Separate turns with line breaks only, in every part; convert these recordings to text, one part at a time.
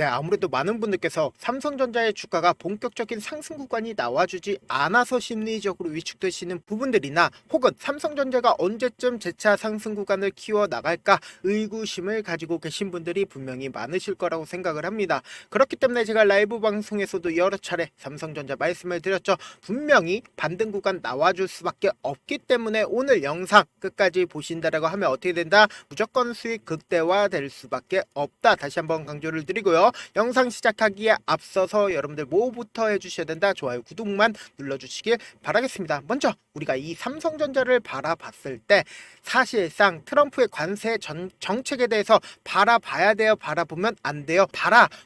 네, 아무래도 많은 분들께서 삼성전자의 주가가 본격적인 상승 구간이 나와주지 않아서 심리적으로 위축되시는 부분들이나 혹은 삼성전자가 언제쯤 재차 상승 구간을 키워 나갈까 의구심을 가지고 계신 분들이 분명히 많으실 거라고 생각을 합니다. 그렇기 때문에 제가 라이브 방송에서도 여러 차례 삼성전자 말씀을 드렸죠. 분명히 반등 구간 나와줄 수밖에 없기 때문에 오늘 영상 끝까지 보신다라고 하면 어떻게 된다? 무조건 수익 극대화될 수밖에 없다. 다시 한번 강조를 드리고요. 영상 시작하기에 앞서서 여러분들 뭐부터 해주셔야 된다? 좋아요, 구독만 눌러주시길 바라겠습니다. 먼저 우리가 이 삼성전자를 바라봤을 때 사실상 트럼프의 관세 정책에 대해서 바라봐야 돼요? 바라보면 안 돼요?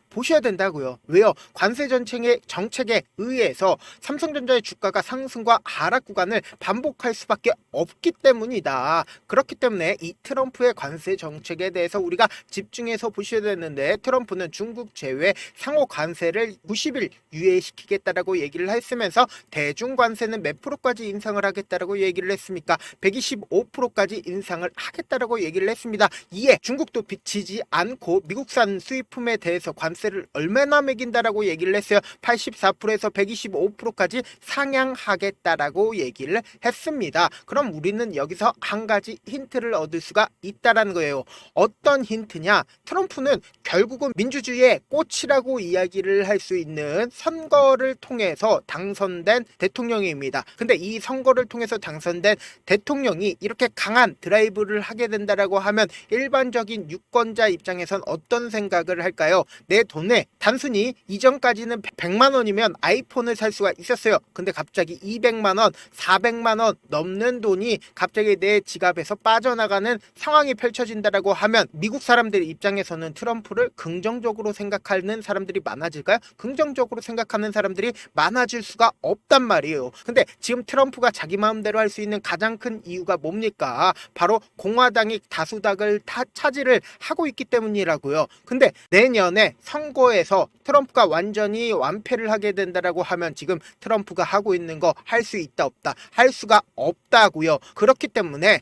보셔야 된다고요. 왜요? 관세 정책에 의해서 삼성전자의 주가가 상승과 하락 구간을 반복할 수밖에 없기 때문이다. 그렇기 때문에 이 트럼프의 관세 정책에 대해서 우리가 집중해서 보셔야 되는데, 트럼프는 중국 제외 상호 관세를 90일 유예시키겠다라고 얘기를 했으면서 대중 관세는 몇 프로까지 인상을 하겠다라고 얘기를 했습니까? 125%까지 인상을 하겠다라고 얘기를 했습니다. 이에 중국도 비치지 않고 미국산 수입품에 대해서 관세를 얼마나 매긴다라고 얘기를 했어요. 84%에서 125%까지 상향하겠다라고 얘기를 했습니다. 그럼 우리는 여기서 한 가지 힌트를 얻을 수가 있다라는 거예요. 어떤 힌트냐? 트럼프는 결국은 민주주의의 꽃이라고 이야기를 할 수 있는 선거를 통해서 당선된 대통령입니다. 근데 이 선거를 통해서 당선된 대통령이 이렇게 강한 드라이브를 하게 된다라고 하면 일반적인 유권자 입장에선 어떤 생각을 할까요? 내 돈에 단순히 이전까지는 100만 원이면 아이폰을 살 수가 있었어요. 근데 갑자기 200만 원, 400만 원 넘는 돈이 갑자기 내 지갑에서 빠져나가는 상황이 펼쳐진다라고 하면 미국 사람들 입장에서는 트럼프를 긍정적으로 생각하는 사람들이 많아질까요? 긍정적으로 생각하는 사람들이 많아질 수가 없단 말이에요. 근데 지금 트럼프가 자기 마음대로 할 수 있는 가장 큰 이유가 뭡니까? 바로 공화당이 다수당을 차지를 하고 있기 때문이라고요. 근데 내년에 선거에서 트럼프가 완전히 완패를 하게 된다라고 하면 지금 트럼프가 하고 있는 거 할 수 있다 없다? 할 수가 없다고요. 그렇기 때문에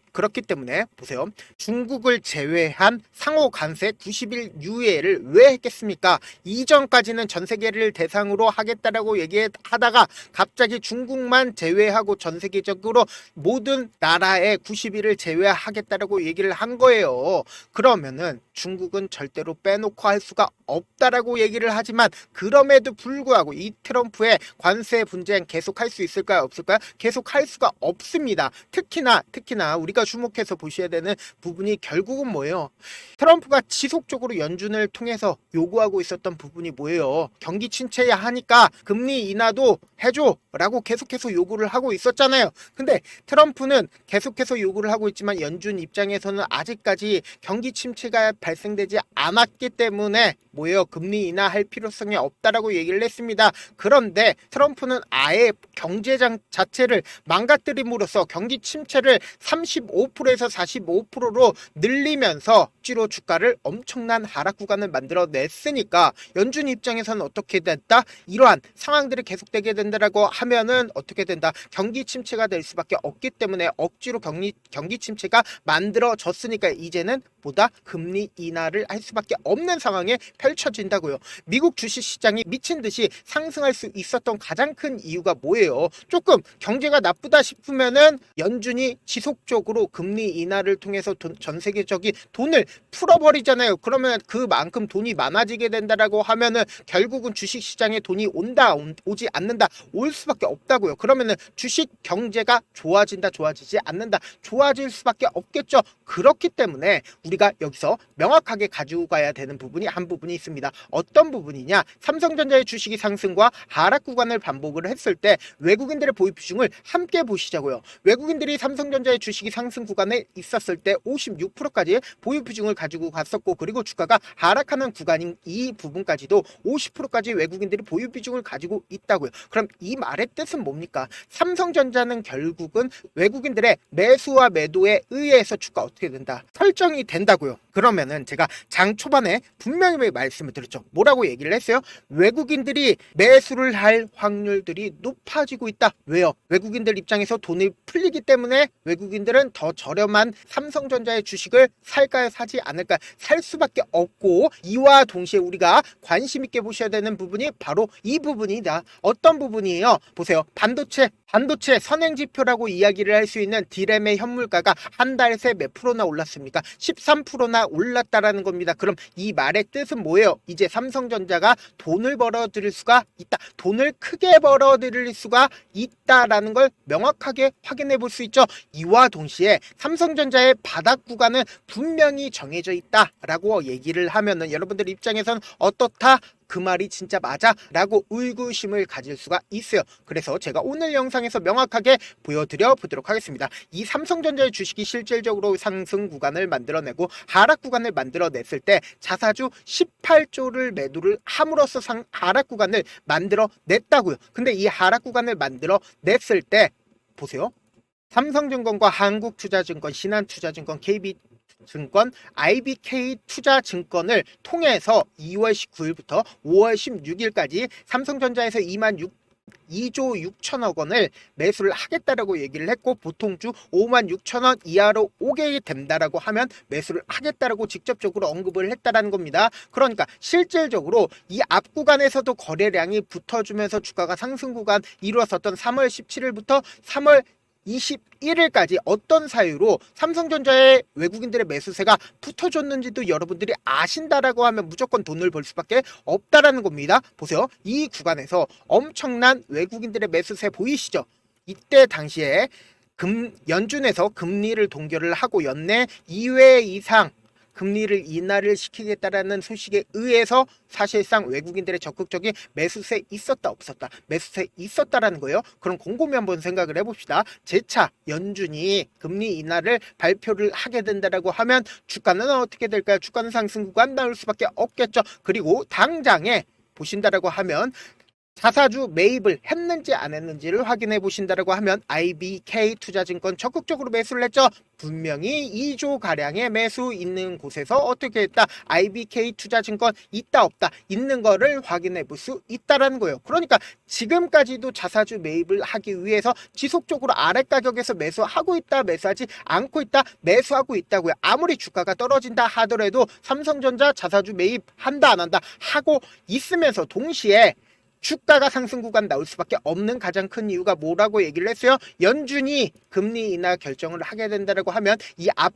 보세요. 중국을 제외한 상호 관세 90일 유예를 왜 했겠습니까? 이전까지는 전 세계를 대상으로 하겠다라고 얘기하다가 갑자기 중국만 제외하고 전 세계적으로 모든 나라에 90일을 제외하겠다라고 얘기를 한 거예요. 그러면은 중국은 절대로 빼놓고 할 수가 없다라고 얘기를 하지만, 그럼에도 불구하고 이 트럼프의 관세 분쟁 계속할 수 있을까요? 없을까요? 계속할 수가 없습니다. 특히나 우리가 주목해서 보셔야 되는 부분이 결국은 뭐예요? 트럼프가 지속적으로 연준을 통해서 요구하고 있었던 부분이 뭐예요? 경기 침체야 하니까 금리 인하도 해줘 라고 계속해서 요구를 하고 있었잖아요. 근데 트럼프는 계속해서 요구를 하고 있지만 연준 입장에서는 아직까지 경기 침체가 발생되지 않았기 때문에 뭐예요? 금리 인하할 필요성이 없다라고 얘기를 했습니다. 그런데 트럼프는 아예 경제장 자체를 망가뜨림으로써 경기 침체를 35%에서 45%로 늘리면서 억지로 주가를 엄청난 하락 구간을 만들어냈으니까 연준 입장에서는 어떻게 됐다? 이러한 상황들이 계속되게 된다라고 하면은 어떻게 된다? 경기 침체가 될 수밖에 없기 때문에 억지로 경기 침체가 만들어졌으니까 이제는 보다 금리 인하를 할 수밖에 없는 상황에 펼쳐진다고요. 미국 주식시장이 미친 듯이 상승할 수 있었던 가장 큰 이유가 뭐예요? 조금 경제가 나쁘다 싶으면은 연준이 지속적으로 금리 인하를 통해서 전 세계적인 돈을 풀어버리잖아요. 그러면 그만큼 돈이 많아지게 된다라고 하면은 결국은 주식시장에 돈이 오지 않는다, 올 수밖에 없다고요. 그러면은 주식 경제가 좋아진다, 좋아지지 않는다, 좋아질 수밖에 없겠죠. 그렇기 때문에 우리가 여기서 명확하게 가지고 가야 되는 부분이 한 부분이 있습니다. 어떤 부분이냐? 삼성전자의 주식이 상승과 하락 구간을 반복을 했을 때 외국인들의 보유 비중을 함께 보시자고요. 외국인들이 삼성전자의 주식이 상승 구간에 있었을 때 56%까지 보유 비중을 가지고 갔었고, 그리고 주가가 하락하는 구간인 이 부분까지도 50%까지 외국인들이 보유 비중을 가지고 있다고요. 그럼 이 말의 뜻은 뭡니까? 삼성전자는 결국은 외국인들의 매수와 매도에 의해서 주가 어떻게 된다? 설정이 된다고요. 그러면은 제가 장 초반에 분명히 말씀을 드렸죠. 뭐라고 얘기를 했어요? 외국인들이 매수를 할 확률들이 높아지고 있다. 왜요? 외국인들 입장에서 돈이 풀리기 때문에 외국인들은 더 저렴한 삼성전자의 주식을 살까요? 사지 않을까요? 살 수밖에 없고, 이와 동시에 우리가 관심 있게 보셔야 되는 부분이 바로 이 부분이다. 어떤 부분이에요? 보세요. 반도체 선행지표라고 이야기를 할 수 있는 디램의 현물가가 한 달 새 몇 프로나 올랐습니까? 13%나 올랐다라는 겁니다. 그럼 이 말의 뜻은 뭐예요? 이제 삼성전자가 돈을 벌어들일 수가 있다. 돈을 크게 벌어들일 수가 있다라는 걸 명확하게 확인해 볼 수 있죠. 이와 동시에 삼성전자의 바닥 구간은 분명히 정해져 있다라고 얘기를 하면은 여러분들 입장에선 어떻다? 그 말이 진짜 맞아? 라고 의구심을 가질 수가 있어요. 그래서 제가 오늘 영상에서 명확하게 보여드려 보도록 하겠습니다. 이 삼성전자의 주식이 실질적으로 상승 구간을 만들어내고 하락 구간을 만들어냈을 때 자사주 18조를 매도를 함으로써 하락 구간을 만들어냈다고요. 근데 이 하락 구간을 만들어냈을 때 보세요. 삼성증권과 한국투자증권, 신한투자증권, KB증권, IBK투자증권을 통해서 2월 19일부터 5월 16일까지 삼성전자에서 2조 6천억 원을 매수를 하겠다라고 얘기를 했고, 보통주 5만 6천 원 이하로 오게 된다라고 하면 매수를 하겠다라고 직접적으로 언급을 했다라는 겁니다. 그러니까 실질적으로 이 앞 구간에서도 거래량이 붙어주면서 주가가 상승 구간 이루어졌던 3월 17일부터 3월 21일까지 어떤 사유로 삼성전자의 외국인들의 매수세가 붙어줬는지도 여러분들이 아신다라고 하면 무조건 돈을 벌 수밖에 없다라는 겁니다. 보세요. 이 구간에서 엄청난 외국인들의 매수세 보이시죠? 이때 당시에 연준에서 금리를 동결을 하고 연내 2회 이상 금리를 인하를 시키겠다라는 소식에 의해서 사실상 외국인들의 적극적인 매수세 있었다 없었다? 매수세 있었다라는 거예요. 그럼 곰곰이 한번 생각을 해봅시다. 재차 연준이 금리 인하를 발표를 하게 된다라고 하면 주가는 어떻게 될까요? 주가는 상승 구간 나올 수밖에 없겠죠. 그리고 당장에 보신다라고 하면 자사주 매입을 했는지 안 했는지를 확인해 보신다라고 하면 IBK 투자증권 적극적으로 매수를 했죠. 분명히 2조 가량의 매수 있는 곳에서 어떻게 했다? IBK 투자증권 있다 없다? 있는 거를 확인해 볼 수 있다라는 거예요. 그러니까 지금까지도 자사주 매입을 하기 위해서 지속적으로 아래 가격에서 매수하고 있다, 매수하지 않고 있다, 매수하고 있다고요. 아무리 주가가 떨어진다 하더라도 삼성전자 자사주 매입한다 안 한다 하고 있으면서 동시에 주가가 상승 구간 나올 수밖에 없는 가장 큰 이유가 뭐라고 얘기를 했어요? 연준이 금리 인하 결정을 하게 된다고 하면 이 앞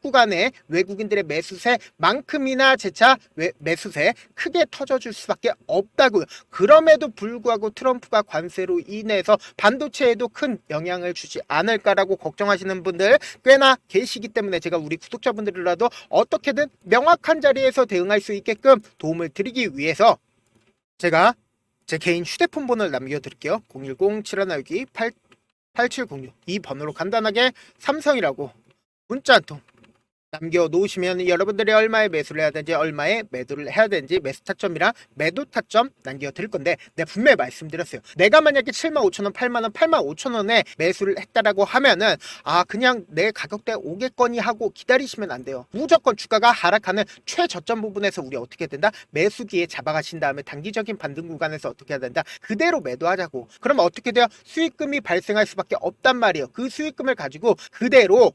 구간에 외국인들의 매수세만큼이나 재차 매수세 크게 터져줄 수밖에 없다고요. 그럼에도 불구하고 트럼프가 관세로 인해서 반도체에도 큰 영향을 주지 않을까라고 걱정하시는 분들 꽤나 계시기 때문에 제가 우리 구독자분들이라도 어떻게든 명확한 자리에서 대응할 수 있게끔 도움을 드리기 위해서 제가 제 개인 휴대폰 번호를 남겨드릴게요. 010-7196-8706 이 번호로 간단하게 삼성이라고 문자 한 통 남겨놓으시면 여러분들이 얼마에 매수를 해야 되는지 얼마에 매도를 해야 되는지 매수 타점이랑 매도 타점 남겨드릴 건데 내가 분명히 말씀드렸어요. 내가 만약에 75,000원, 8만원, 85,000원에 매수를 했다라고 하면은 그냥 내 가격대 오겠거니 하고 기다리시면 안 돼요. 무조건 주가가 하락하는 최저점 부분에서 우리 어떻게 된다? 매수기에 잡아가신 다음에 단기적인 반등 구간에서 어떻게 해야 된다? 그대로 매도하자고. 그럼 어떻게 돼요? 수익금이 발생할 수밖에 없단 말이에요. 그 수익금을 가지고 그대로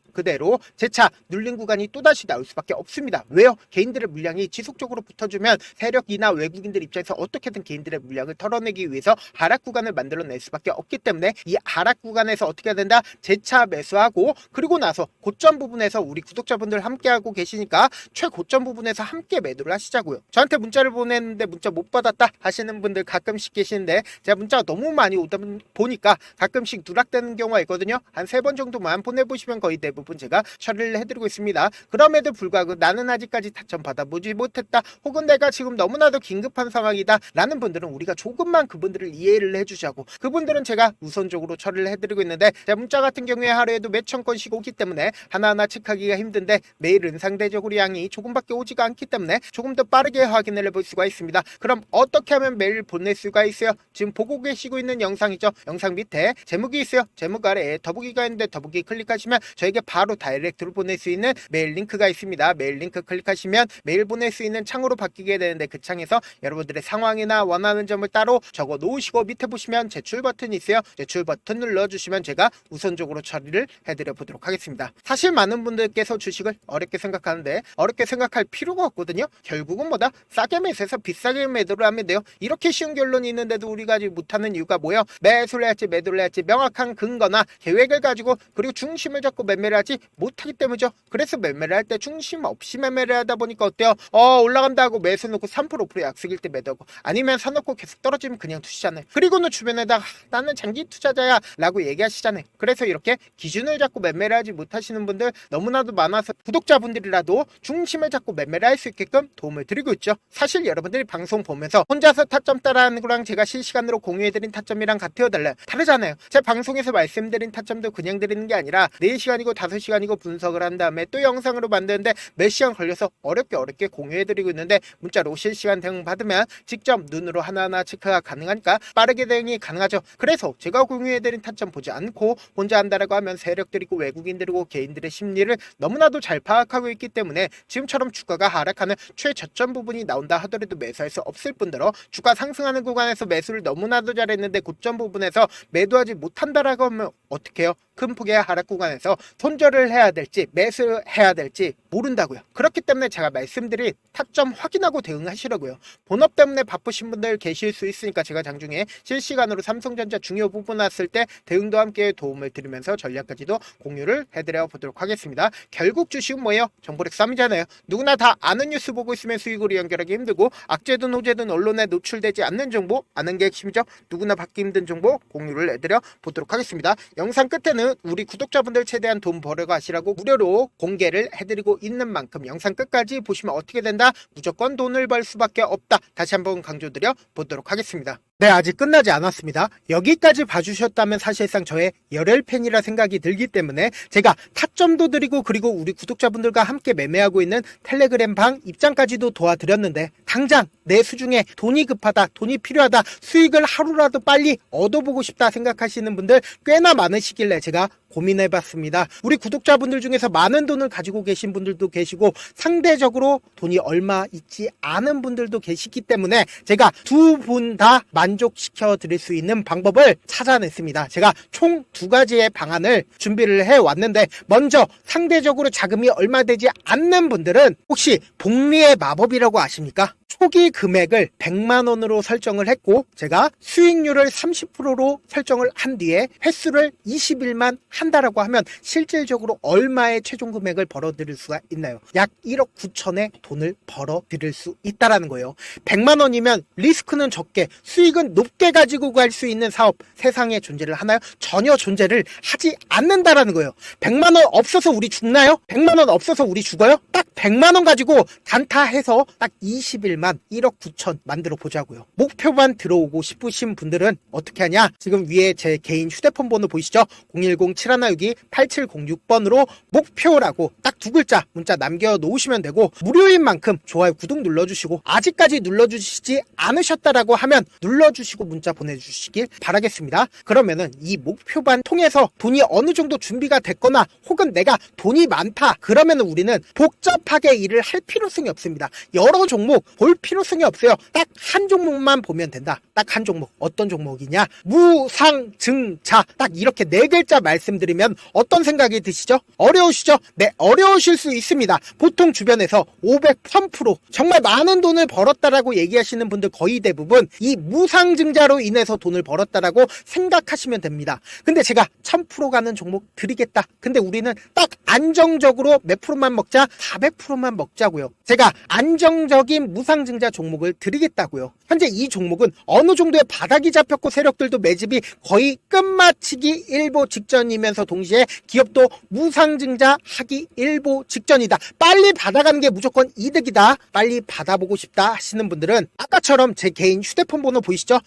재차 눌린 구간이 또다시 나올 수밖에 없습니다. 왜요? 개인들의 물량이 지속적으로 붙어주면 세력이나 외국인들 입장에서 어떻게든 개인들의 물량을 털어내기 위해서 하락 구간을 만들어낼 수밖에 없기 때문에 이 하락 구간에서 어떻게 해야 된다? 재차 매수하고 그리고 나서 고점 부분에서 우리 구독자분들 함께하고 계시니까 최고점 부분에서 함께 매도를 하시자고요. 저한테 문자를 보냈는데 문자 못 받았다 하시는 분들 가끔씩 계시는데 제가 문자가 너무 많이 오다 보니까 가끔씩 누락되는 경우가 있거든요. 한 3번 정도만 보내보시면 거의 대부분 제가 처리를 해드리고 있습니다. 그럼에도 불구하고 나는 아직까지 타점 받아보지 못했다 혹은 내가 지금 너무나도 긴급한 상황이다 라는 분들은 우리가 조금만 그분들을 이해를 해주자고 그분들은 제가 우선적으로 처리를 해드리고 있는데 자, 문자 같은 경우에 하루에도 몇천 건씩 오기 때문에 하나하나 체크하기가 힘든데 매일은 상대적으로 양이 조금밖에 오지가 않기 때문에 조금 더 빠르게 확인을 해볼 수가 있습니다. 그럼 어떻게 하면 메일 보낼 수가 있어요? 지금 보고 계시고 있는 영상이죠. 영상 밑에 제목이 있어요. 제목 아래에 더보기가 있는데 더보기 클릭하시면 저에게 바로 다이렉트로 보낼 수 있는 메일 메일 링크가 있습니다. 메일 링크 클릭하시면 메일 보낼 수 있는 창으로 바뀌게 되는데 그 창에서 여러분들의 상황이나 원하는 점을 따로 적어 놓으시고 밑에 보시면 제출 버튼이 있어요. 제출 버튼 눌러주시면 제가 우선적으로 처리를 해드려 보도록 하겠습니다. 사실 많은 분들께서 주식을 어렵게 생각하는데 어렵게 생각할 필요가 없거든요. 결국은 뭐다? 싸게 매수해서 비싸게 매도를 하면 돼요. 이렇게 쉬운 결론이 있는데도 우리가 아직 못하는 이유가 뭐예요? 매수를 해야지 매도를 해야지 명확한 근거나 계획을 가지고 그리고 중심을 잡고 매매를 하지 못하기 때문이죠. 그래서 매매를 할 때 중심 없이 매매를 하다 보니까 어때요? 올라간다 하고 매수 놓고 3% 5% 약속일 때 매도하고 아니면 사놓고 계속 떨어지면 그냥 투시잖아요. 그리고는 주변에다가 나는 장기 투자자야 라고 얘기하시잖아요. 그래서 이렇게 기준을 잡고 매매를 하지 못하시는 분들 너무나도 많아서 구독자분들이라도 중심을 잡고 매매를 할 수 있게끔 도움을 드리고 있죠. 사실 여러분들이 방송 보면서 혼자서 타점 따라하는 거랑 제가 실시간으로 공유해드린 타점이랑 같아요 달라요? 다르잖아요. 제 방송에서 말씀드린 타점도 그냥 드리는 게 아니라 4시간이고 5시간이고 분석을 한 다음에 또 영상으로 만드는데 몇 시간 걸려서 어렵게 공유해드리고 있는데 문자로 실시간 대응 받으면 직접 눈으로 하나하나 체크가 가능하니까 빠르게 대응이 가능하죠. 그래서 제가 공유해드린 타점 보지 않고 혼자 한다라고 하면 세력들이고 외국인들이고 개인들의 심리를 너무나도 잘 파악하고 있기 때문에 지금처럼 주가가 하락하는 최저점 부분이 나온다 하더라도 매수할 수 없을 뿐더러 주가 상승하는 구간에서 매수를 너무나도 잘했는데 고점 부분에서 매도하지 못한다라고 하면 어떻게 해요? 큰 폭의 하락 구간에서 손절을 해야 될지 매수해야 될지 모른다고요. 그렇기 때문에 제가 말씀드린 타점 확인하고 대응하시라고요. 본업 때문에 바쁘신 분들 계실 수 있으니까 제가 장중에 실시간으로 삼성전자 중요 부분 왔을 때 대응도 함께 도움을 드리면서 전략까지도 공유를 해드려 보도록 하겠습니다. 결국 주식은 뭐예요? 정보력 싸움이잖아요. 누구나 다 아는 뉴스 보고 있으면 수익으로 연결하기 힘들고 악재든 호재든 언론에 노출되지 않는 정보 아는 게 핵심이죠. 누구나 받기 힘든 정보 공유를 해드려 보도록 하겠습니다. 영상 끝에는 우리 구독자분들 최대한 돈 벌어 가시라고 무료로 공개를 해드리고 있는 만큼 영상 끝까지 보시면 어떻게 된다? 무조건 돈을 벌 수밖에 없다. 다시 한번 강조드려 보도록 하겠습니다. 네, 아직 끝나지 않았습니다. 여기까지 봐주셨다면 사실상 저의 열혈 팬이라 생각이 들기 때문에 제가 타점도 드리고 그리고 우리 구독자분들과 함께 매매하고 있는 텔레그램 방 입장까지도 도와드렸는데 당장 내 수중에 돈이 급하다, 돈이 필요하다, 수익을 하루라도 빨리 얻어보고 싶다 생각하시는 분들 꽤나 많으시길래 제가 고민해봤습니다. 우리 구독자분들 중에서 많은 돈을 가지고 계신 분들도 계시고 상대적으로 돈이 얼마 있지 않은 분들도 계시기 때문에 제가 두 분 다 만족시켜 드릴 수 있는 방법을 찾아냈습니다. 제가 총 2가지의 방안을 준비를 해왔는데 먼저 상대적으로 자금이 얼마 되지 않는 분들은 혹시 복리의 마법이라고 아십니까? 초기 금액을 100만원으로 설정을 했고 제가 수익률을 30%로 설정을 한 뒤에 횟수를 20일만 한다라고 하면 실질적으로 얼마의 최종 금액을 벌어들일 수가 있나요? 약 1억 9천의 돈을 벌어들일 수 있다라는 거예요. 100만원이면 리스크는 적게 수익은 높게 가지고 갈 수 있는 사업 세상에 존재를 하나요? 전혀 존재를 하지 않는다라는 거예요. 100만원 없어서 우리 죽나요? 100만원 없어서 우리 죽어요? 딱 100만원 가지고 단타해서 딱 20일만 1억 9천 만들어 보자고요. 목표만 들어오고 싶으신 분들은 어떻게 하냐? 지금 위에 제 개인 휴대폰 번호 보이시죠? 010-7162-8706번으로 목표라고 딱 2글자 문자 남겨 놓으시면 되고 무료인 만큼 좋아요 구독 눌러주시고 아직까지 눌러주시지 않으셨다라고 하면 눌러주시고 문자 보내주시길 바라겠습니다. 그러면은 이 목표반 통해서 돈이 어느 정도 준비가 됐거나 혹은 내가 돈이 많다 그러면은 우리는 복잡하게 일을 할 필요성이 없습니다. 여러 종목 볼 필요성이 없어요. 딱 한 종목만 보면 된다. 딱 한 종목. 어떤 종목이냐? 무상증자. 딱 이렇게 4글자 말씀드리면 어떤 생각이 드시죠? 어려우시죠? 네, 어려우실 수 있습니다. 보통 주변에서 500, 1000% 정말 많은 돈을 벌었다라고 얘기하시는 분들 거의 대부분 이 무상증자로 인해서 돈을 벌었다라고 생각하시면 됩니다. 근데 제가 1000% 가는 종목 드리겠다. 근데 우리는 딱 안정적으로 몇 프로만 먹자? 400%만 먹자고요. 제가 안정적인 무상증자 종목을 드리겠다고요. 현재 이 종목은 어느 정도의 바닥이 잡혔고 세력들도 매집이 거의 끝마치기 일보 직전이면서 동시에 기업도 무상증자 하기 일보 직전이다. 빨리 받아가는 게 무조건 이득이다. 빨리 받아보고 싶다 하시는 분들은 아까처럼 제 개인 휴대폰 번호 보이시죠?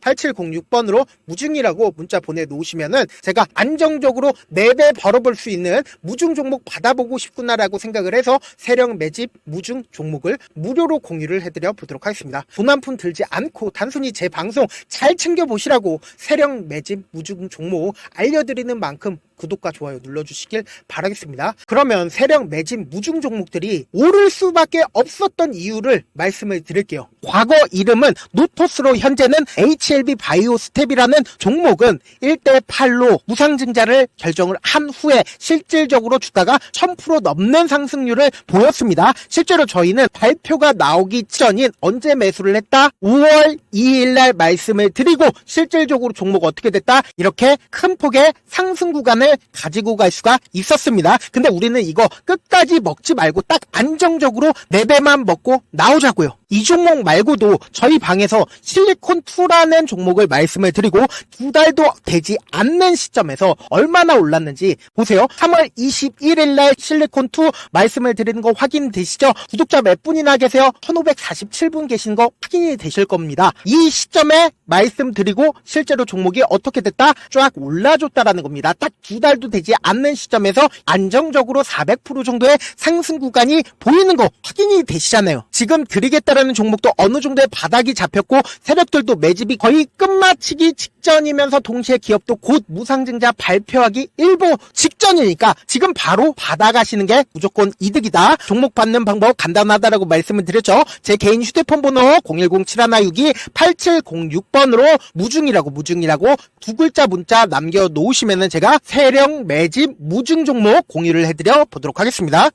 010-7162-8706번으로 무중이라고 문자 보내놓으시면은 제가 안정적으로 4배 벌어볼 수 있는 무중 종목 받아보고 싶구나라고 생각을 해서 세력 매집 무중 종목을 무료로 공유를 해드려 보도록 하겠습니다. 돈 한 푼 들지 않고 단순히 제 방송 잘 챙겨보시라고 세력 매집 무중 종목 알려드리는 만큼 구독과 좋아요 눌러주시길 바라겠습니다. 그러면 세력 매집 무중 종목들이 오를 수밖에 없었던 이유를 말씀을 드릴게요. 과거 이름은 노토스로 현재는 HLB 바이오스텝이라는 종목은 1대8로 무상증자를 결정을 한 후에 실질적으로 주가가 1000% 넘는 상승률을 보였습니다. 실제로 저희는 발표가 나오기 전인 언제 매수를 했다? 5월 2일날 말씀을 드리고 실질적으로 종목 어떻게 됐다? 이렇게 큰 폭의 상승 구간을 가지고 갈 수가 있었습니다. 근데 우리는 이거 끝까지 먹지 말고 딱 안정적으로 4배만 먹고 나오자고요. 이 종목 말고도 저희 방에서 실리콘2라는 종목을 말씀을 드리고 2달도 되지 않는 시점에서 얼마나 올랐는지 보세요. 3월 21일날 실리콘2 말씀을 드리는 거 확인되시죠? 구독자 몇 분이나 계세요? 1547분 계신 거 확인이 되실 겁니다. 이 시점에 말씀드리고 실제로 종목이 어떻게 됐다? 쫙 올라줬다라는 겁니다. 딱 2달도 되지 않는 시점에서 안정적으로 400% 정도의 상승 구간이 보이는 거 확인이 되시잖아요. 지금 드리겠다라는 종목도 어느 정도의 바닥이 잡혔고 세력들도 매집이 거의 끝마치기 직전이면서 동시에 기업도 곧 무상증자 발표하기 일보 직전이니까 지금 바로 받아가시는 게 무조건 이득이다. 종목 받는 방법 간단하다라고 말씀을 드렸죠. 제 개인 휴대폰 번호 010-7162-8706번으로 무중이라고 두 글자 문자 남겨놓으시면은 제가 세력 매집 무중 종목 공유를 해드려 보도록 하겠습니다.